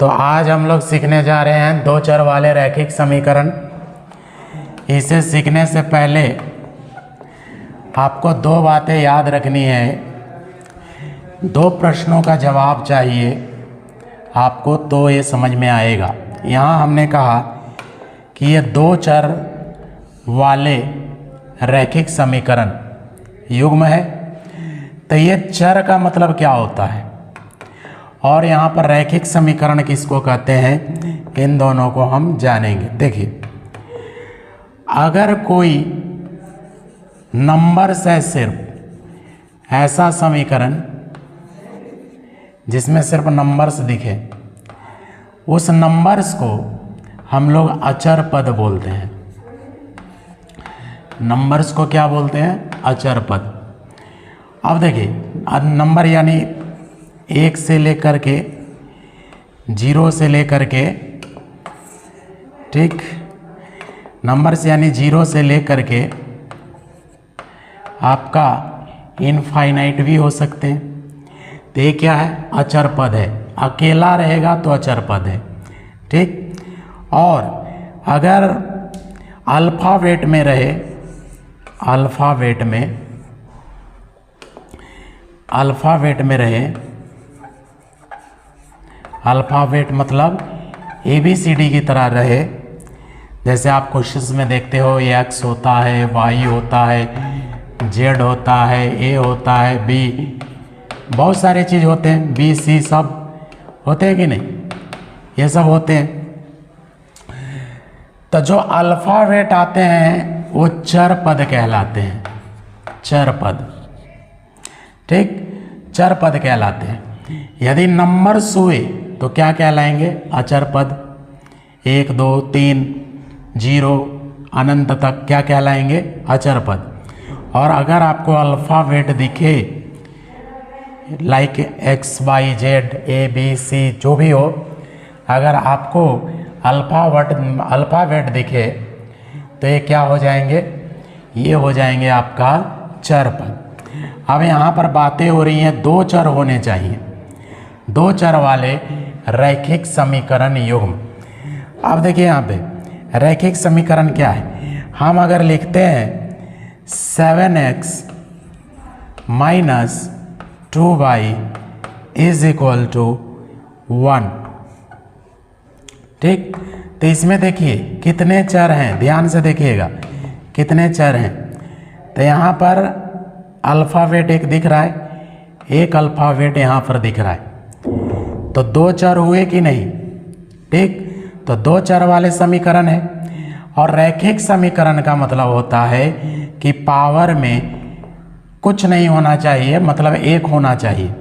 तो आज हम लोग सीखने जा रहे हैं दो चर वाले रैखिक समीकरण। इसे सीखने से पहले आपको दो बातें याद रखनी है। दो प्रश्नों का जवाब चाहिए आपको, तो ये समझ में आएगा। यहाँ हमने कहा कि ये दो चर वाले रैखिक समीकरण युग्म है, तो ये चर का मतलब क्या होता है और यहाँ पर रैखिक समीकरण किसको कहते हैं, इन दोनों को हम जानेंगे। देखिए, अगर कोई नंबर्स है, सिर्फ ऐसा समीकरण जिसमें सिर्फ नंबर्स दिखे, उस नंबर्स को हम लोग अचर पद बोलते हैं। नंबर्स को क्या बोलते हैं, अचर पद। अब देखिए, नंबर यानी 1 से लेकर के 0 से लेकर के, ठीक, नंबर्स यानी 0 से लेकर के आपका इनफाइनाइट भी हो सकते हैं। तो ये क्या है, अचर पद है। अकेला रहेगा तो अचर पद है, ठीक। और अगर अल्फ़ाबेट में रहे, अल्फ़ाबेट में रहे, अल्फ़ाबेट मतलब ABCD की तरह रहे। जैसे आप क्वेश्चंस में देखते हो, ये X होता है, Y होता है, Z होता है, A होता है, B, बहुत सारे चीज़ होते हैं, B C सब होते हैं कि नहीं, ये सब होते हैं। तो जो अल्फ़ाबेट आते हैं वो चर पद कहलाते हैं, चर पद, ठीक, चर पद कहलाते हैं। यदि नंबर्स हुए तो क्या कहलाएंगे, अचर पद। 1 2 3 0 अनंत तक क्या कहलाएंगे, अचर पद। और अगर आपको अल्फ़ाबेट दिखे, like X Y Z A B C जो भी हो, अगर आपको अल्फ़ाबेट दिखे तो ये क्या हो जाएंगे, ये हो जाएंगे आपका चर पद। अब यहाँ पर बातें हो रही हैं, दो चर होने चाहिए, दो चर वाले रैखिक समीकरण युग्म। अब देखिए यहाँ पे रैखिक समीकरण क्या है। हम अगर लिखते हैं 7x minus 2y is equal to 1, ठीक। तो इसमें देखिए कितने चर हैं, ध्यान से देखिएगा कितने चर हैं। तो यहाँ पर अल्फ़ाबेट एक दिख रहा है, एक अल्फ़ाबेट यहाँ पर दिख रहा है, तो दो चर हुए कि नहीं, ठीक। तो दो चर वाले समीकरण है। और रैखिक समीकरण का मतलब होता है कि पावर में कुछ नहीं होना चाहिए, मतलब एक होना चाहिए,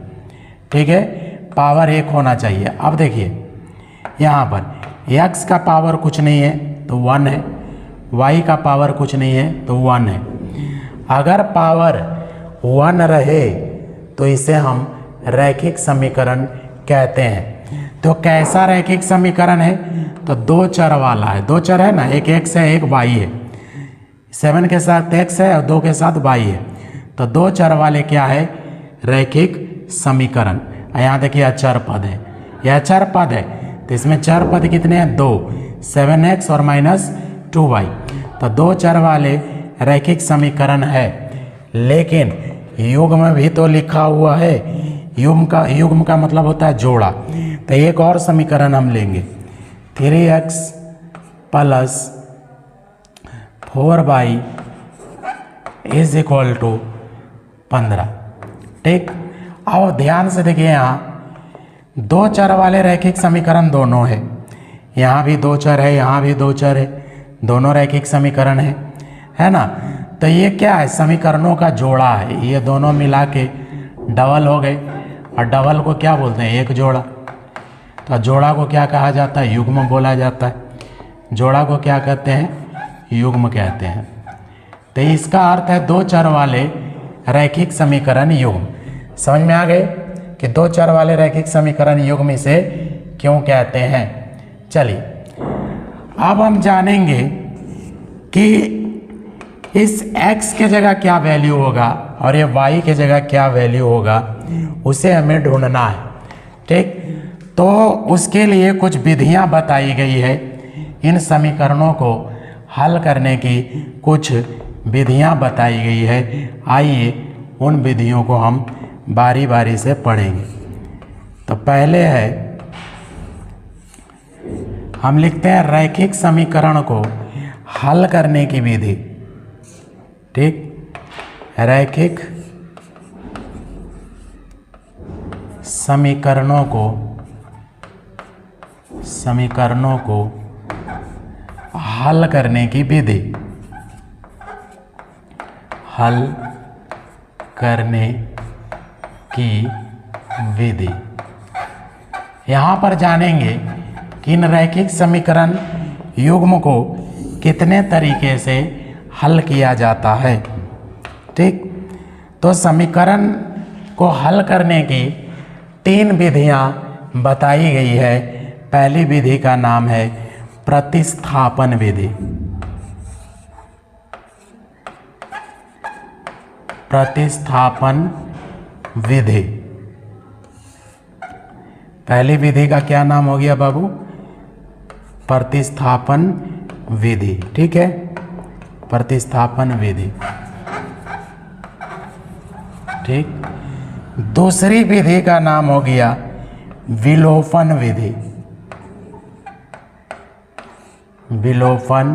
ठीक है, पावर एक होना चाहिए। अब देखिए यहाँ पर x का पावर कुछ नहीं है तो 1 है, y का पावर कुछ नहीं है तो 1 है। अगर पावर 1 रहे तो इसे हम रैखिक समीकरण कहते हैं। तो कैसा रैखिक समीकरण है, तो दो चर वाला है। दो चर है ना, एक x है, एक y है। 7 के साथ x है और 2 के साथ y है। तो दो चर वाले क्या है, रैखिक समीकरण। यहाँ देखिए अचर पद है, यह अचर पद है, तो इसमें चर पद कितने हैं, 2, 7x और -2y। तो दो चर वाले रैखिक समीकरण है। लेकिन युग्म भी तो लिखा हुआ है, युग्म का मतलब होता है जोड़ा। तो एक और समीकरण हम लेंगे, 3x plus 4y is equal to 15, ठीक। अब ध्यान से देखिए, यहाँ दो चर वाले रैखिक समीकरण दोनों है, यहाँ भी दो चर है, यहाँ भी दो चर है, दोनों रैखिक समीकरण है ना। तो ये क्या है, समीकरणों का जोड़ा है। ये दोनों मिला के डबल हो गए, और डबल को क्या बोलते हैं, एक जोड़ा। तो जोड़ा को क्या कहा जाता है, युग्म बोला जाता है। जोड़ा को क्या कहते हैं, युग्म कहते हैं। तो इसका अर्थ है दो चर वाले रैखिक समीकरण युग्म। समझ में आ गए कि दो चर वाले रैखिक समीकरण युग्म इसे क्यों कहते हैं। चलिए अब हम जानेंगे कि इस x के जगह क्या वैल्यू होगा और ये y के जगह क्या वैल्यू होगा, उसे हमें ढूंढना है, ठीक। तो उसके लिए कुछ विधियां बताई गई है। इन समीकरणों को हल करने की कुछ विधियां बताई गई है। आइए उन विधियों को हम बारी बारी से पढ़ेंगे। तो पहले है, हम लिखते हैं रैखिक समीकरण को हल करने की विधि। ठीक, रैखिक समीकरणों को हल करने की विधि, हल करने की विधि। यहाँ पर जानेंगे कि इन रैखिक समीकरण युग्म को कितने तरीके से हल किया जाता है। ठीक, तो समीकरण को हल करने की 3 विधियां बताई गई है। पहली विधि का नाम है प्रतिस्थापन विधि। प्रतिस्थापन विधि, पहली विधि का क्या नाम हो गया बाबू? प्रतिस्थापन विधि। ठीक है, प्रतिस्थापन विधि। ठीक, दूसरी विधि का नाम हो गया विलोपन विधि। विलोपन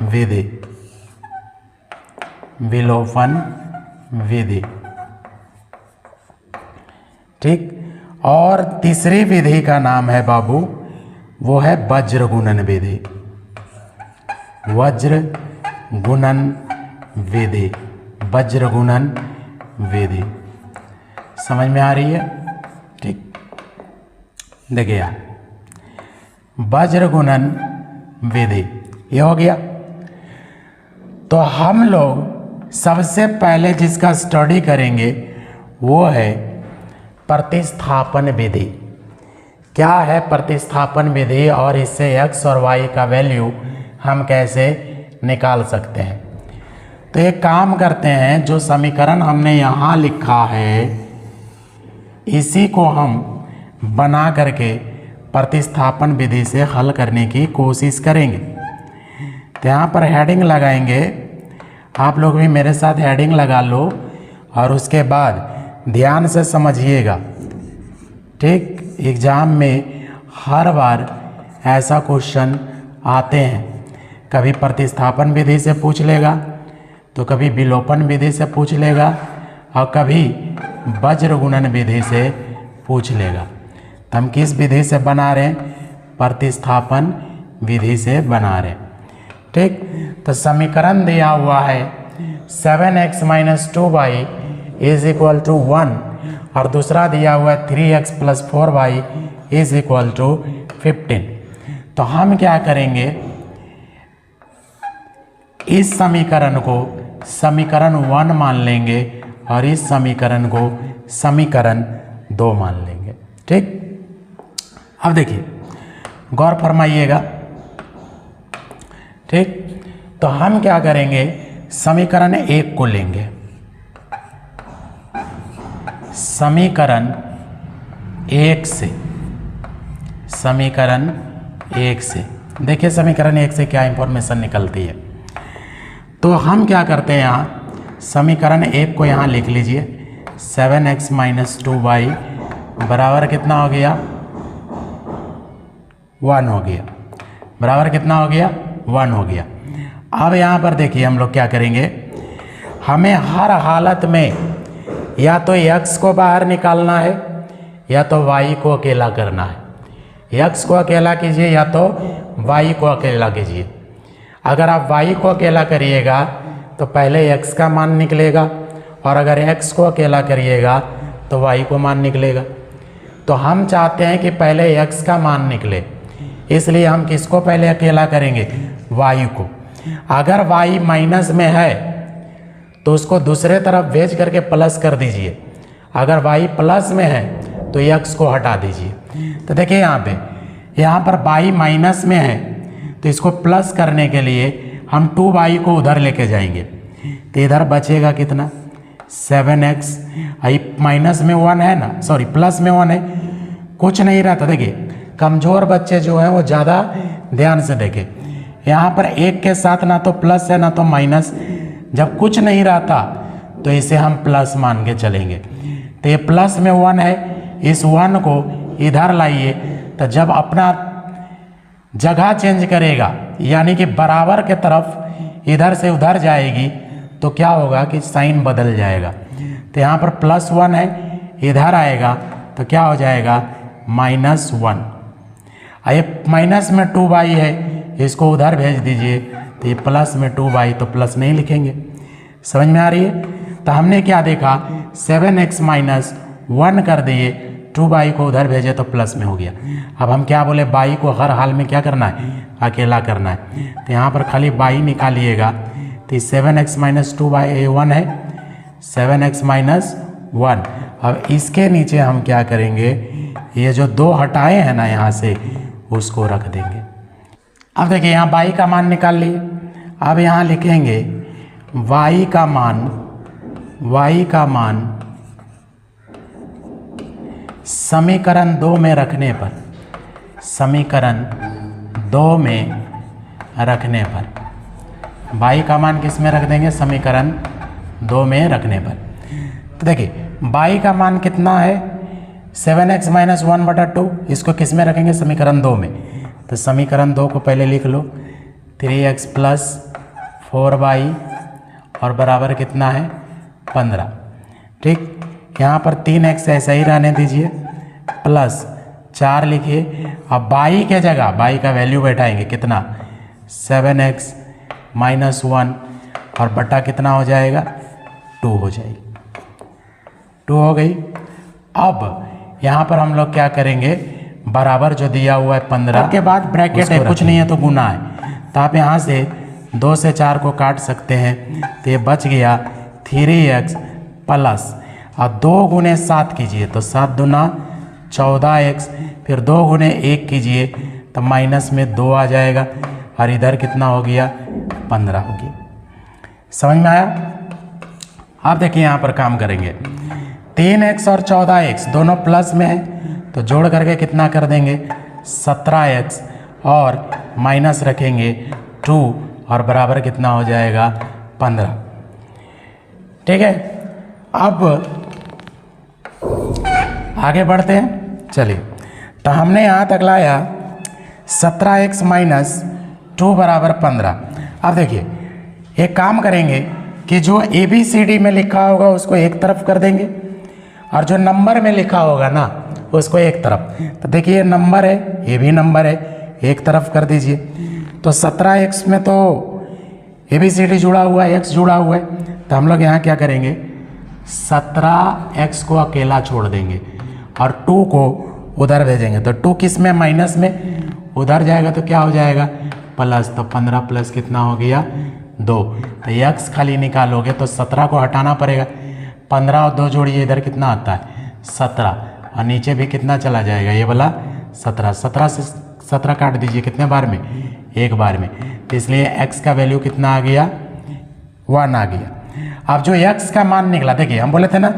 विधि, विलोपन विधि। ठीक, और तीसरी विधि का नाम है बाबू, वो है वज्र गुणन विधि। वज्र गुणन विधि, वज्र गुणन विधि। समझ में आ रही है? ठीक, देखिए यहाँ वज्र गुणन विधि ये हो गया। तो हम लोग सबसे पहले जिसका स्टडी करेंगे वो है प्रतिस्थापन विधि। क्या है प्रतिस्थापन विधि और इससे x और y का वैल्यू हम कैसे निकाल सकते हैं। तो एक काम करते हैं, जो समीकरण हमने यहाँ लिखा है इसी को हम बना करके प्रतिस्थापन विधि से हल करने की कोशिश करेंगे। तो यहाँ पर हेडिंग लगाएंगे, आप लोग भी मेरे साथ हेडिंग लगा लो और उसके बाद ध्यान से समझिएगा। ठीक, एग्ज़ाम में हर बार ऐसा क्वेश्चन आते हैं, कभी प्रतिस्थापन विधि से पूछ लेगा, तो कभी विलोपन विधि से पूछ लेगा और कभी वज्र गुणन विधि से पूछ लेगा। तो हम किस विधि से बना रहे हैं? प्रतिस्थापन विधि से बना रहे हैं। ठीक, तो समीकरण दिया हुआ है 7x - 2y = 1 और दूसरा दिया हुआ है 3x + 4y = 15। तो हम क्या करेंगे, इस समीकरण को समीकरण 1 मान लेंगे और इस समीकरण को समीकरण 2 मान लेंगे। ठीक, अब देखिए गौर फरमाइएगा। ठीक, तो हम क्या करेंगे, समीकरण 1 को लेंगे। समीकरण 1 से, समीकरण 1 से देखिए समीकरण 1 से क्या इंफॉर्मेशन निकलती है। तो हम क्या करते हैं, यहाँ समीकरण 1 को यहाँ लिख लीजिए। 7x - 2y बराबर कितना हो गया? 1 हो गया। बराबर कितना हो गया? 1 हो गया। अब यहाँ पर देखिए हम लोग क्या करेंगे, हमें हर हालत में या तो x को बाहर निकालना है या तो y को अकेला करना है। x को अकेला कीजिए या तो y को अकेला कीजिए। अगर आप y को अकेला करिएगा तो पहले x का मान निकलेगा और अगर x को अकेला करिएगा तो y को मान निकलेगा। तो हम चाहते हैं कि पहले x का मान निकले, इसलिए हम किसको पहले अकेला करेंगे? y को। अगर y माइनस में है तो उसको दूसरे तरफ भेज करके प्लस कर दीजिए। अगर y प्लस में है तो x को हटा दीजिए। तो देखिए यहाँ पर y माइनस में है तो इसको प्लस करने के लिए हम 2y को उधर लेके जाएंगे। तो इधर बचेगा कितना? 7x। माइनस में 1 है ना, सॉरी प्लस में 1 है, कुछ नहीं रहता, देखिए कमज़ोर बच्चे जो हैं वो ज़्यादा ध्यान से देखें। यहाँ पर एक के साथ ना तो प्लस है ना तो माइनस, जब कुछ नहीं रहता तो इसे हम प्लस मान के चलेंगे। तो ये प्लस में 1 है, इस 1 को इधर लाइए, तो जब अपना जगह चेंज करेगा यानी कि बराबर के तरफ इधर से उधर जाएगी तो क्या होगा कि साइन बदल जाएगा। तो यहाँ पर +1 है, इधर आएगा तो क्या हो जाएगा -1। ये माइनस में 2 है, इसको उधर भेज दीजिए तो ये प्लस में 2 तो प्लस नहीं लिखेंगे। समझ में आ रही है? तो हमने क्या देखा 7x - 1 कर दिए, 2 को उधर भेजे तो प्लस में हो गया। अब हम क्या बोले y को हर हाल में क्या करना है, अकेला करना है। तो यहाँ पर खाली y निकालिएगा तो 7x - 2 1 है, 7x - 1। अब इसके नीचे हम क्या करेंगे, ये जो 2 हटाए हैं ना यहाँ से उसको रख देंगे। अब देखिए यहाँ y का मान निकाल लिए। अब यहाँ लिखेंगे y का मान समीकरण 2 में रखने पर, समीकरण 2 में रखने पर y का मान किस में रख देंगे, समीकरण 2 में रखने पर। तो देखिए y का मान कितना है 7x - 1/2, इसको किस में रखेंगे, समीकरण 2 में। तो समीकरण 2 को पहले लिख लो, 3x + 4y और बराबर कितना है 15। ठीक, यहाँ पर 3x ऐसा ही रहने दीजिए, प्लस 4 लिखिए। अब y के जगह y का वैल्यू बैठाएंगे कितना, 7x - 1 और बटा कितना हो जाएगा 2 हो जाएगी, 2 हो गई। अब यहाँ पर हम लोग क्या करेंगे, बराबर जो दिया हुआ है 15 के बाद ब्रैकेट है, कुछ नहीं है तो गुना है। तो आप यहाँ से 2 से 4 को काट सकते हैं, तो ये बच गया 3x प्लस, और 2 गुने 7 कीजिए तो 7 दूना 14x, फिर 2 गुने 1 कीजिए तो माइनस में 2 आ जाएगा, और इधर कितना हो गया 15 हो गया। समझ में आया? आप देखिए यहाँ पर काम करेंगे, 3x और 14x दोनों प्लस में है तो जोड़ करके कितना कर देंगे 17x, और माइनस रखेंगे 2 और बराबर कितना हो जाएगा 15। ठीक है, अब आगे बढ़ते हैं। चलिए, तो हमने यहाँ तक लाया 17x - 2 बराबर 15। अब देखिए एक काम करेंगे कि जो ABCD में लिखा होगा उसको एक तरफ कर देंगे, और जो नंबर में लिखा होगा ना उसको एक तरफ। तो देखिए ये नंबर है, ये भी नंबर है, एक तरफ कर दीजिए। तो 17x में तो ABCD जुड़ा हुआ है, x जुड़ा हुआ है, तो हम लोग यहाँ क्या करेंगे 17x को अकेला छोड़ देंगे और 2 को उधर भेजेंगे। तो 2 किस में, माइनस में, उधर जाएगा तो क्या हो जाएगा प्लस। तो 15 प्लस कितना हो गया 2। तो x खाली निकालोगे तो 17 को हटाना पड़ेगा, 15 और 2 जोड़िए, इधर कितना आता है 17, और नीचे भी कितना चला जाएगा ये वाला 17। 17 से 17 काट दीजिए, कितने बार में, एक बार में। तो इसलिए x का वैल्यू कितना आ गया 1 आ गया। अब जो x का मान निकला, देखिए हम बोले थे ना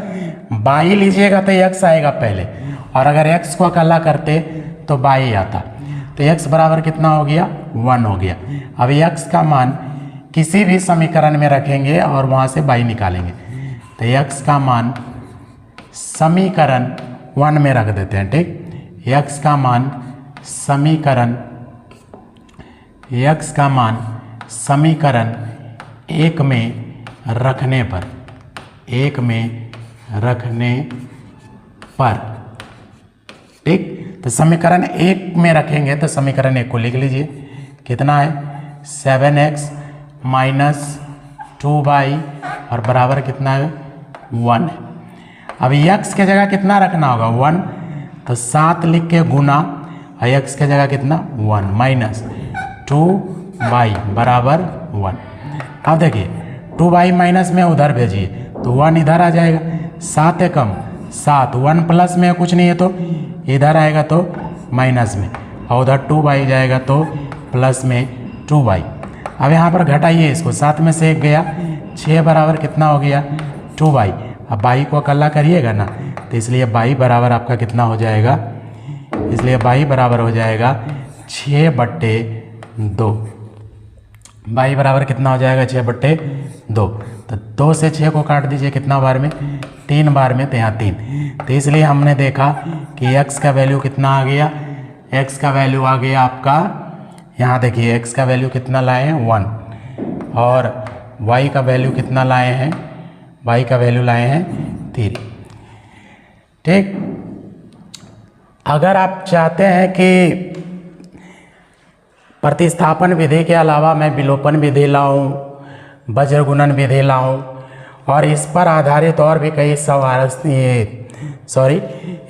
y लीजिएगा तो x आएगा पहले, और अगर x को अकेला करते तो y आता। तो x बराबर कितना हो गया 1 हो गया। अब x का मान किसी भी समीकरण में रखेंगे और वहाँ से y निकालेंगे। तो x का मान समीकरण 1 में रख देते हैं। ठीक, x का मान समीकरण 1 में रखने पर, 1 में रखने पर। ठीक, तो समीकरण 1 में रखेंगे तो समीकरण 1 को लिख लीजिए, कितना है 7x - 2y और बराबर कितना है 1 है। अब x के जगह कितना रखना होगा 1, तो 7 लिख के गुना, और x के जगह कितना 1 माइनस 2y बराबर 1। अब देखिए 2y माइनस में उधर भेजिए तो 1 इधर आ जाएगा, 7 है कम 7, 1 प्लस में कुछ नहीं है तो इधर आएगा तो माइनस में, और उधर 2y जाएगा तो प्लस में 2y। अब यहाँ पर घटाइए इसको, 7 में से 1 गया, 6 बराबर कितना हो गया 2y। अब y को अकेला करिएगा ना, तो इसलिए y बराबर आपका कितना हो जाएगा इसलिए y बराबर हो जाएगा 6/2। y बराबर कितना हो जाएगा 6/2। तो 2 से 6 को काट दीजिए कितना बार में, 3 बार में, तो यहाँ 3। तो इसलिए हमने देखा कि x का वैल्यू कितना आ गया, x का वैल्यू आ गया आपका, यहाँ देखिए x का वैल्यू कितना लाए हैं 1, और y का वैल्यू कितना लाए हैं, y का वैल्यू लाए हैं 3। ठीक। अगर आप चाहते हैं कि प्रतिस्थापन विधि के अलावा मैं विलोपन विधि लाऊं, वज्र गुणन विधि लाऊं, और इस पर आधारित और भी कई सवाल,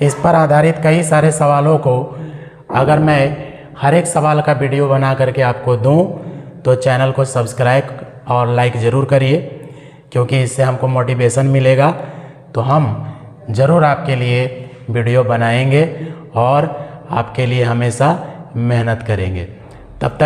इस पर आधारित कई सारे सवालों को अगर मैं हर एक सवाल का वीडियो बना करके आपको दूं, तो चैनल को सब्सक्राइब और लाइक ज़रूर करिए, क्योंकि इससे हमको मोटिवेशन मिलेगा। तो हम ज़रूर आपके लिए वीडियो बनाएंगे और आपके लिए हमेशा मेहनत करेंगे। तब तक